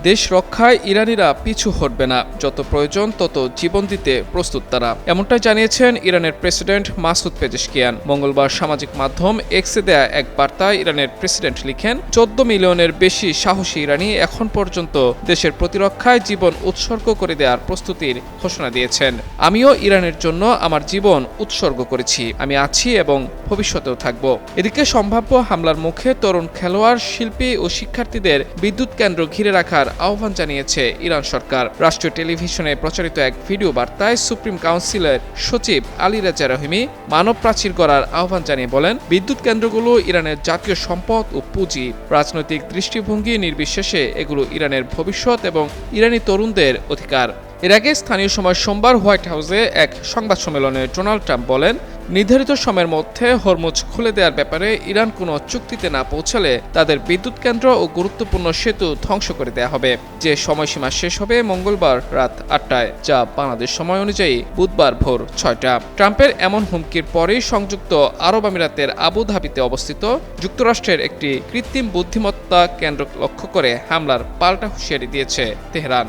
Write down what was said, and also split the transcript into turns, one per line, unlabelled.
দেশ রক্ষায় ইরানিরা পিছু হটবে না, যত প্রয়োজন তত জীবন দিতে প্রস্তুত তারা, এমনটাই জানিয়েছেন ইরানের প্রেসিডেন্ট মাসুদ পেজেশকিয়ান। মঙ্গলবার সামাজিক মাধ্যম এক্সে দেয়া এক বার্তায় ইরানের প্রেসিডেন্ট লিখেন, 14 মিলিয়নের বেশি সাহসী ইরানি এখন পর্যন্ত দেশের প্রতিরক্ষায় জীবন উৎসর্গ করে দেওয়ার প্রস্তুতির ঘোষণা দিয়েছেন। আমিও ইরানের জন্য আমার জীবন উৎসর্গ করেছি, আমি আছি এবং ভবিষ্যতেও থাকব। এদিকে সম্ভাব্য হামলার মুখে তরুণ খেলোয়াড়, শিল্পী ও শিক্ষার্থীদের বিদ্যুৎ কেন্দ্র ঘিরে রাখার আহ্বান জানিয়েছে ইরান সরকার। রাষ্ট্রীয় টেলিভিশনে প্রচারিত এক ভিডিও বার্তায় সুপ্রিম কাউন্সিলের সচিব আলী রেজা রহিমি মানব প্রাচীর গড়ার আহ্বান জানিয়ে বলেন, বিদ্যুৎ কেন্দ্রগুলো ইরানের জাতীয় সম্পদ ও পুঁজি। রাজনৈতিক দৃষ্টিভঙ্গি নির্বিশেষে এগুলো ইরানের ভবিষ্যৎ এবং ইরানি তরুণদের অধিকার। এর আগে স্থানীয় সময় সোমবার হোয়াইট হাউসে এক সংবাদ সম্মেলনে ডোনাল্ড ট্রাম্প বলেন, নির্ধারিত সময়ের মধ্যে হরমুজ খুলে দেওয়ার ব্যাপারে ইরান কোনো চুক্তিতে না পৌঁছালে তাদের বিদ্যুৎ কেন্দ্র ও গুরুত্বপূর্ণ সেতু ধ্বংস করে দেওয়া হবে, যে সময়সীমা শেষ হবে মঙ্গলবার রাত 8টায়, যা বাংলাদেশ সময় অনুযায়ী বুধবার ভোর 6টা। ট্রাম্পের এমন হুমকির পরেই সংযুক্ত আরব আমিরাতের আবু ধাবিতে অবস্থিত যুক্তরাষ্ট্রের একটি কৃত্রিম বুদ্ধিমত্তা কেন্দ্র লক্ষ্য করে হামলার পাল্টা হুঁশিয়ারি দিয়েছে তেহরান।